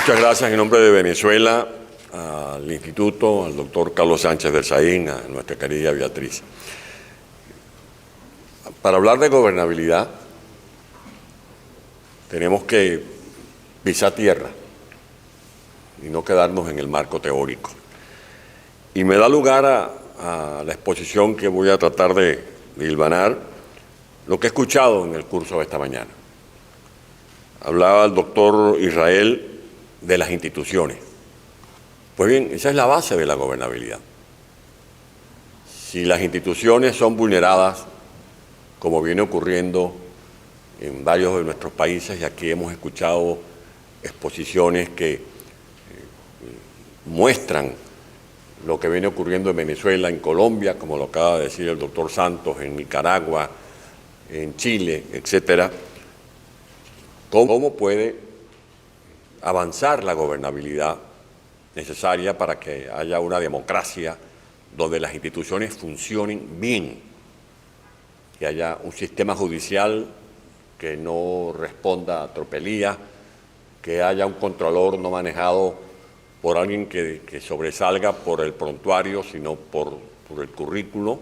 Muchas gracias en nombre de Venezuela al Instituto, al doctor Carlos Sánchez Berzaín, a nuestra querida Beatriz. Para hablar de gobernabilidad tenemos que pisar tierra y no quedarnos en el marco teórico. Y me da lugar a la exposición que voy a tratar de hilvanar lo que he escuchado en el curso de esta mañana. Hablaba el doctor Israel de las instituciones. Pues bien, esa es la base de la gobernabilidad. Si las instituciones son vulneradas, como viene ocurriendo en varios de nuestros países, y aquí hemos escuchado exposiciones que muestran lo que viene ocurriendo en Venezuela, en Colombia, como lo acaba de decir el doctor Santos, en Nicaragua, en Chile, etcétera. ¿Cómo puede avanzar la gobernabilidad necesaria para que haya una democracia donde las instituciones funcionen bien, que haya un sistema judicial que no responda a tropelías, que haya un controlador no manejado por alguien que sobresalga por el prontuario, sino por el currículo?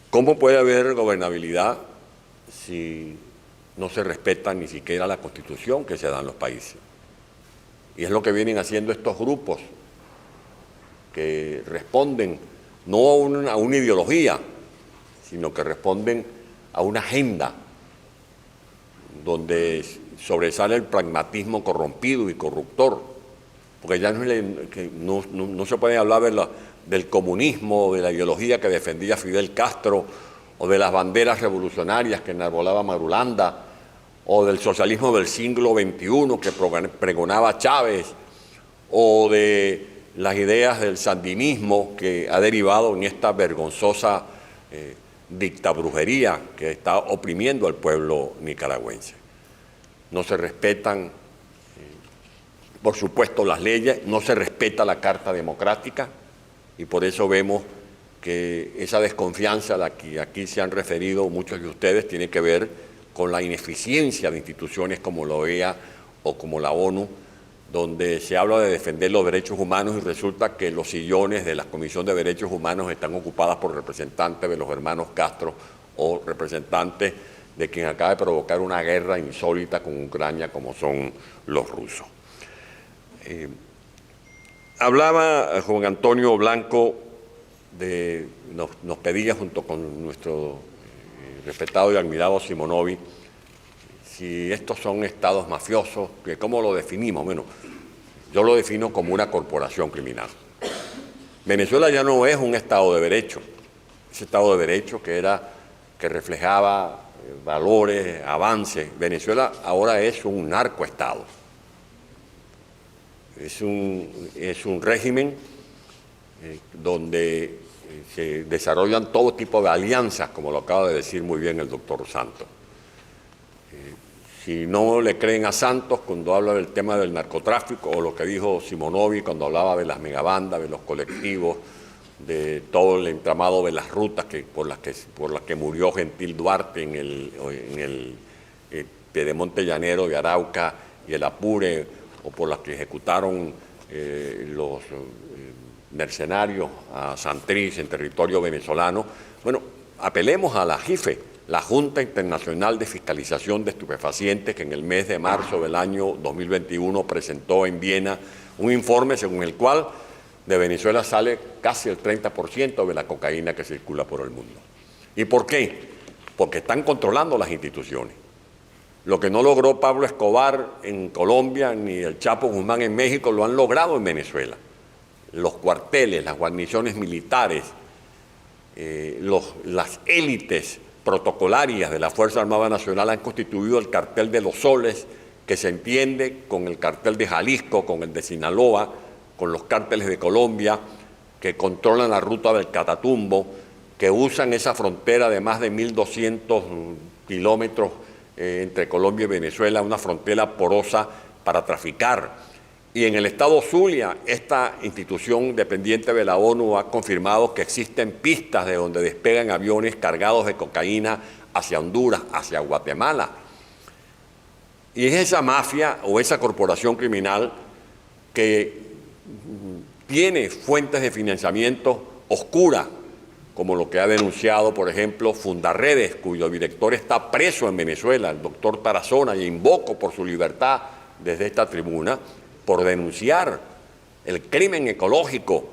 ¿Cómo puede haber gobernabilidad si no se respeta ni siquiera la Constitución que se da en los países? Y es lo que vienen haciendo estos grupos que responden no a una ideología, sino que responden a una agenda donde sobresale el pragmatismo corrompido y corruptor, porque ya no se puede hablar del comunismo, de la ideología que defendía Fidel Castro, o de las banderas revolucionarias que enarbolaba Marulanda, o del socialismo del siglo XXI que pregonaba Chávez, o de las ideas del sandinismo que ha derivado en esta vergonzosa dictabrujería que está oprimiendo al pueblo nicaragüense. No se respetan, por supuesto, las leyes, no se respeta la Carta Democrática, y por eso vemos que esa desconfianza a la que aquí se han referido muchos de ustedes tiene que ver con la ineficiencia de instituciones como la OEA o como la ONU, donde se habla de defender los derechos humanos y resulta que los sillones de la Comisión de Derechos Humanos están ocupadas por representantes de los hermanos Castro o representantes de quien acaba de provocar una guerra insólita con Ucrania como son los rusos. Hablaba Juan Antonio Blanco, nos pedía junto con nuestro respetado y admirado Simonovi, si estos son estados mafiosos, ¿cómo lo definimos? Bueno, yo lo defino como una corporación criminal. Venezuela ya no es un estado de derecho, ese estado de derecho que reflejaba valores, avances. Venezuela ahora es un narcoestado, es un régimen donde se desarrollan todo tipo de alianzas, como lo acaba de decir muy bien el doctor Santos. Si no le creen a Santos cuando habla del tema del narcotráfico, o lo que dijo Simonovi cuando hablaba de las megabandas, de los colectivos, de todo el entramado de las rutas por las que murió Gentil Duarte en el Piedemonte Llanero de Arauca y el Apure, o por las que ejecutaron los mercenarios a Santrich en territorio venezolano. Bueno, apelemos a la JIFE, la Junta Internacional de Fiscalización de Estupefacientes, que en el mes de marzo del año 2021 presentó en Viena un informe según el cual de Venezuela sale casi el 30% de la cocaína que circula por el mundo. ¿Y por qué? Porque están controlando las instituciones. Lo que no logró Pablo Escobar en Colombia ni el Chapo Guzmán en México lo han logrado en Venezuela. Los cuarteles, las guarniciones militares, las élites protocolarias de la Fuerza Armada Nacional han constituido el cartel de los Soles, que se entiende con el cartel de Jalisco, con el de Sinaloa, con los cárteles de Colombia, que controlan la ruta del Catatumbo, que usan esa frontera de más de 1.200 kilómetros entre Colombia y Venezuela, una frontera porosa para traficar. Y en el estado Zulia, esta institución dependiente de la ONU ha confirmado que existen pistas de donde despegan aviones cargados de cocaína hacia Honduras, hacia Guatemala. Y es esa mafia o esa corporación criminal que tiene fuentes de financiamiento oscuras, como lo que ha denunciado, por ejemplo, Fundarredes, cuyo director está preso en Venezuela, el doctor Tarazona, y invoco por su libertad desde esta tribuna, por denunciar el crimen ecológico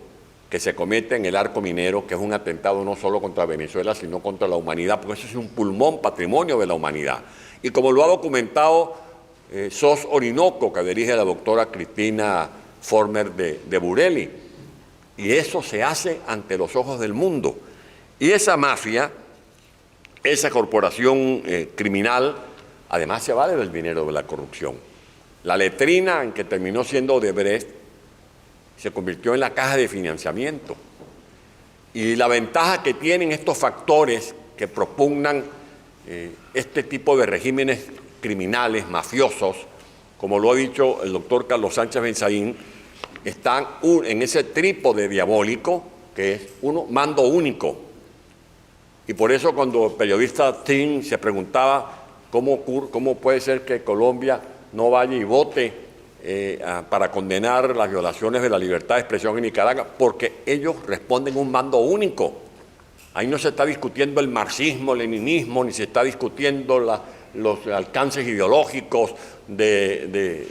que se comete en el arco minero, que es un atentado no solo contra Venezuela, sino contra la humanidad, porque eso es un pulmón patrimonio de la humanidad. Y como lo ha documentado SOS Orinoco, que dirige la doctora Cristina Former de Burelli, y eso se hace ante los ojos del mundo. Y esa mafia, esa corporación criminal, además se vale del dinero de la corrupción. La letrina en que terminó siendo Odebrecht se convirtió en la caja de financiamiento. Y la ventaja que tienen estos factores que propugnan este tipo de regímenes criminales, mafiosos, como lo ha dicho el doctor Carlos Sánchez Benzaín, están en ese trípode diabólico que es mando único. Y por eso cuando el periodista Tim se preguntaba cómo puede ser que Colombia no vaya y vote para condenar las violaciones de la libertad de expresión en Nicaragua, porque ellos responden un mando único. Ahí no se está discutiendo el marxismo, leninismo, ni se está discutiendo los alcances ideológicos del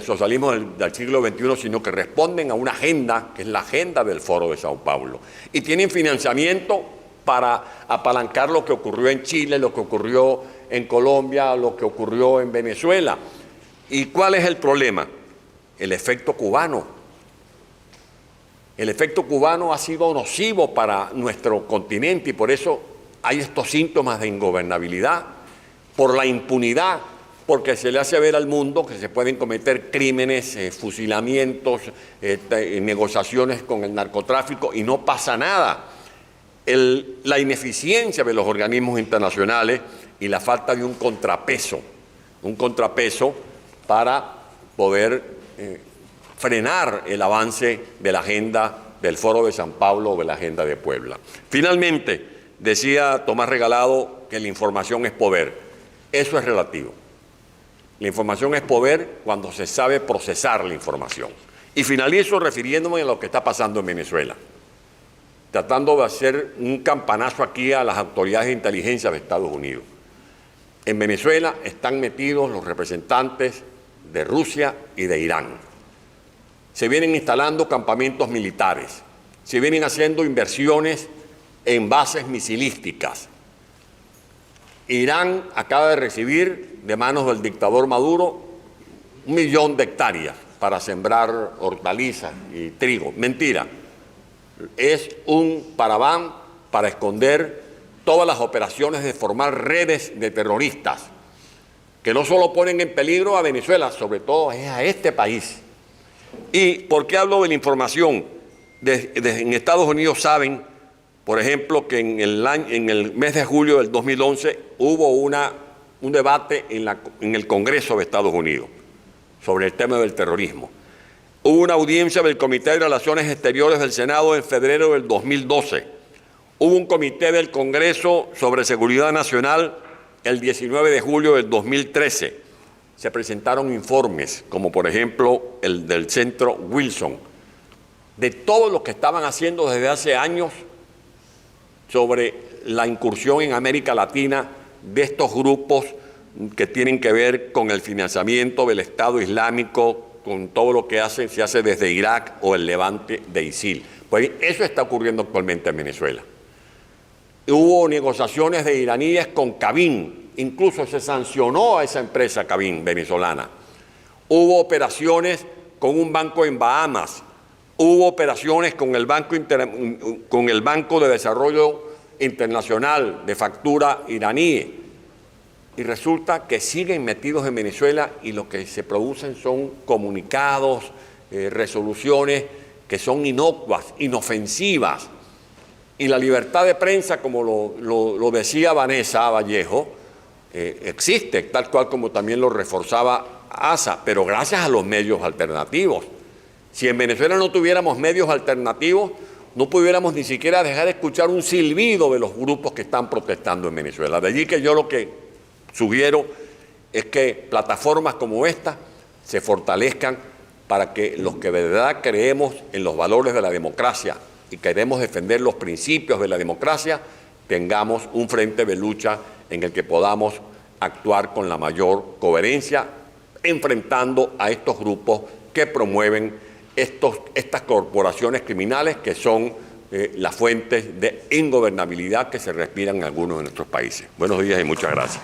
socialismo del siglo XXI, sino que responden a una agenda, que es la agenda del Foro de Sao Paulo. Y tienen financiamiento para apalancar lo que ocurrió en Chile, lo que ocurrió en Colombia, lo que ocurrió en Venezuela. ¿Y cuál es el problema? El efecto cubano. El efecto cubano ha sido nocivo para nuestro continente y por eso hay estos síntomas de ingobernabilidad, por la impunidad, porque se le hace ver al mundo que se pueden cometer crímenes, fusilamientos, negociaciones con el narcotráfico y no pasa nada. La ineficiencia de los organismos internacionales y la falta de un contrapeso para poder frenar el avance de la agenda del Foro de San Pablo o de la agenda de Puebla. Finalmente, decía Tomás Regalado que la información es poder. Eso es relativo. La información es poder cuando se sabe procesar la información. Y finalizo refiriéndome a lo que está pasando en Venezuela, tratando de hacer un campanazo aquí a las autoridades de inteligencia de Estados Unidos. En Venezuela están metidos los representantes de Rusia y de Irán. Se vienen instalando campamentos militares, se vienen haciendo inversiones en bases misilísticas. Irán acaba de recibir de manos del dictador Maduro 1 millón de hectáreas para sembrar hortalizas y trigo. Mentira. Es un paraván para esconder todas las operaciones de formar redes de terroristas que no solo ponen en peligro a Venezuela, sobre todo es a este país. ¿Y por qué hablo de la información? En Estados Unidos saben, por ejemplo, que en el mes de julio del 2011 hubo un debate en el Congreso de Estados Unidos sobre el tema del terrorismo. Hubo una audiencia del Comité de Relaciones Exteriores del Senado en febrero del 2012. Hubo un comité del Congreso sobre Seguridad Nacional el 19 de julio del 2013. Se presentaron informes, como por ejemplo el del Centro Wilson, de todo lo que estaban haciendo desde hace años sobre la incursión en América Latina de estos grupos que tienen que ver con el financiamiento del Estado Islámico, con todo lo que se hace desde Irak o el levante de ISIL. Pues eso está ocurriendo actualmente en Venezuela. Hubo negociaciones de iraníes con Cabin, incluso se sancionó a esa empresa Cabin venezolana. Hubo operaciones con un banco en Bahamas, hubo operaciones con el Banco de Desarrollo Internacional de factura iraní. Y resulta que siguen metidos en Venezuela y lo que se producen son comunicados, resoluciones que son inocuas, inofensivas. Y la libertad de prensa, como lo decía Vanessa Vallejo, existe, tal cual como también lo reforzaba ASA, pero gracias a los medios alternativos. Si en Venezuela no tuviéramos medios alternativos, no pudiéramos ni siquiera dejar de escuchar un silbido de los grupos que están protestando en Venezuela. De allí que yo lo que sugiero es que plataformas como esta se fortalezcan para que los que de verdad creemos en los valores de la democracia y queremos defender los principios de la democracia, tengamos un frente de lucha en el que podamos actuar con la mayor coherencia, enfrentando a estos grupos que promueven estas corporaciones criminales que son las fuentes de ingobernabilidad que se respiran en algunos de nuestros países. Buenos días y muchas gracias.